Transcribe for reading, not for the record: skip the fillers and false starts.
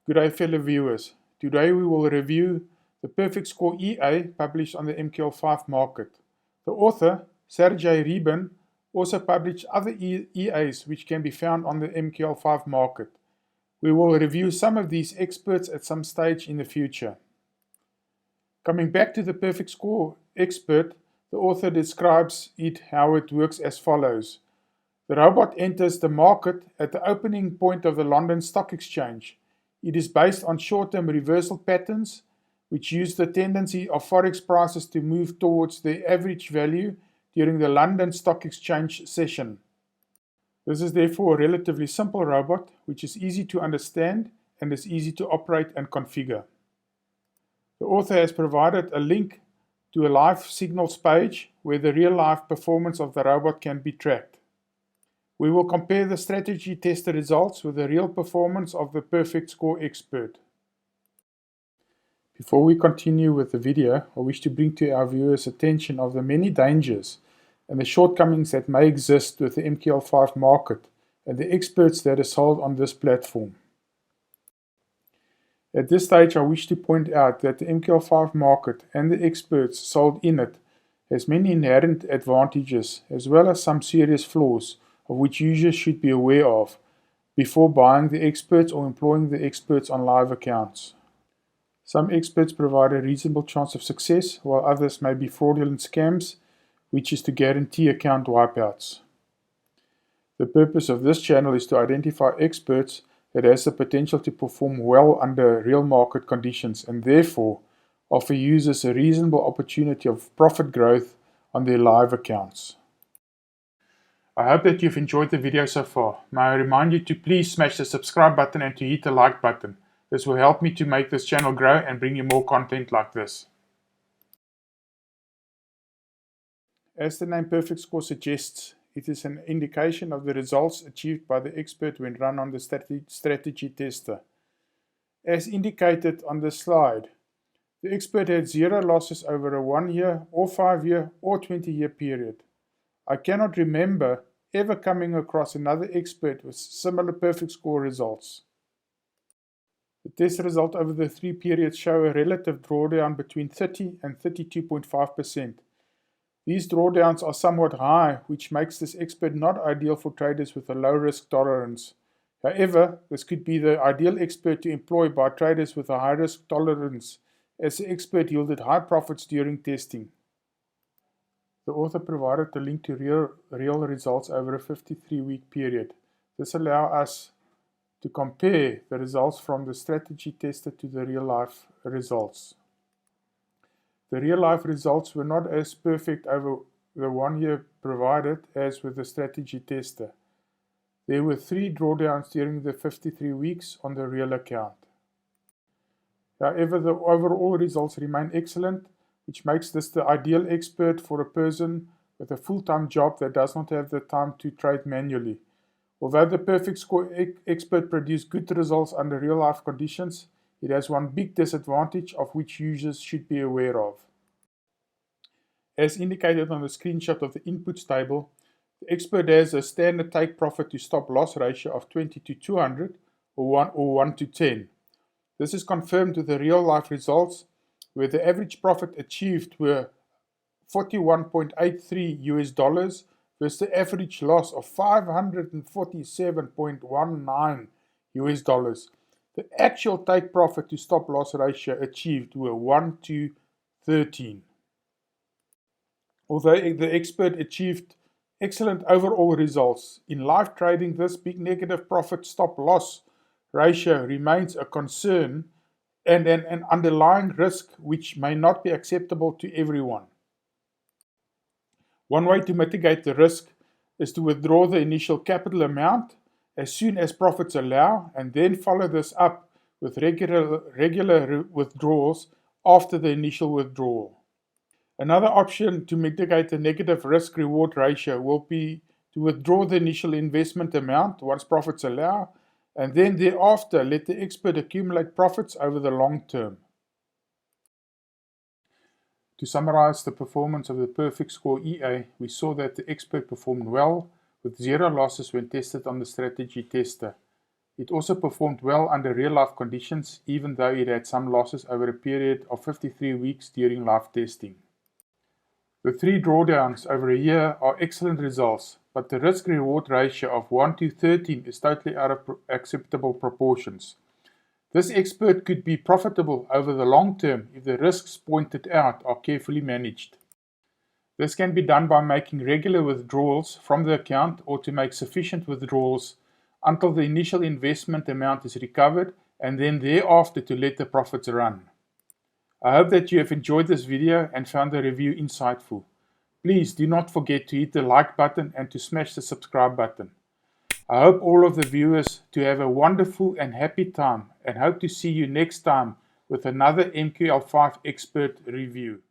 Good day, fellow viewers. Today we will review the Perfect Score EA published on the MQL5 market. The author, Sergey Rybin, also published other EAs which can be found on the MQL5 market. We will review some of these experts at some stage in the future. Coming back to the Perfect Score expert, the author describes how it works as follows. The robot enters the market at the opening point of the London Stock Exchange. It is based on short-term reversal patterns, which use the tendency of forex prices to move towards their average value during the London Stock Exchange session. This is therefore a relatively simple robot, which is easy to understand and is easy to operate and configure. The author has provided a link to a live signals page where the real-life performance of the robot can be tracked. We will compare the strategy tester results with the real performance of the Perfect Score expert. Before we continue with the video, I wish to bring to our viewers attention of the many dangers and the shortcomings that may exist with the MQL5 market and the experts that are sold on this platform. At this stage, I wish to point out that the MQL5 market and the experts sold in it has many inherent advantages as well as some serious flaws of which users should be aware of before buying the experts or employing the experts on live accounts. Some experts provide a reasonable chance of success, while others may be fraudulent scams, which is to guarantee account wipeouts. The purpose of this channel is to identify experts that has the potential to perform well under real market conditions and therefore offer users a reasonable opportunity of profit growth on their live accounts. I hope that you've enjoyed the video so far. May I remind you to please smash the subscribe button and to hit the like button. This will help me to make this channel grow and bring you more content like this. As the name Perfect Score suggests, it is an indication of the results achieved by the expert when run on the strategy tester. As indicated on the slide, the expert had 0 losses over a 1-year or 5-year or 20-year period. I cannot remember ever coming across another expert with similar Perfect Score results. The test result over the 3 periods show a relative drawdown between 30 and 32.5%. These drawdowns are somewhat high, which makes this expert not ideal for traders with a low risk tolerance. However, this could be the ideal expert to employ by traders with a high risk tolerance, as the expert yielded high profits during testing. The author provided a link to real results over a 53-week period. This allows us to compare the results from the strategy tester to the real-life results. The real-life results were not as perfect over the 1 year provided as with the strategy tester. There were 3 drawdowns during the 53 weeks on the real account. However, the overall results remain excellent, which makes this the ideal expert for a person with a full-time job that does not have the time to trade manually. Although the Perfect Score expert produced good results under real-life conditions, it has one big disadvantage of which users should be aware of. As indicated on the screenshot of the inputs table, the expert has a standard take profit to stop loss ratio of 20 to 200 or 1 to 10. This is confirmed with the real-life results, where the average profit achieved were $41.83 versus the average loss of $547.19. The actual take profit to stop loss ratio achieved were 1 to 13. Although the expert achieved excellent overall results, in live trading this big negative profit stop loss ratio remains a concern and an underlying risk which may not be acceptable to everyone. One way to mitigate the risk is to withdraw the initial capital amount as soon as profits allow and then follow this up with regular withdrawals after the initial withdrawal. Another option to mitigate the negative risk-reward ratio will be to withdraw the initial investment amount once profits allow and then thereafter let the expert accumulate profits over the long term. To summarize the performance of the Perfect Score EA, we saw that the expert performed well with 0 losses when tested on the strategy tester. It also performed well under real-life conditions, even though it had some losses over a period of 53 weeks during live testing. The 3 drawdowns over a year are excellent results, but the risk-reward ratio of 1 to 13 is totally out of acceptable proportions. This expert could be profitable over the long term if the risks pointed out are carefully managed. This can be done by making regular withdrawals from the account or to make sufficient withdrawals until the initial investment amount is recovered and then thereafter to let the profits run. I hope that you have enjoyed this video and found the review insightful. Please do not forget to hit the like button and to smash the subscribe button. I hope all of the viewers to have a wonderful and happy time and hope to see you next time with another MQL5 expert review.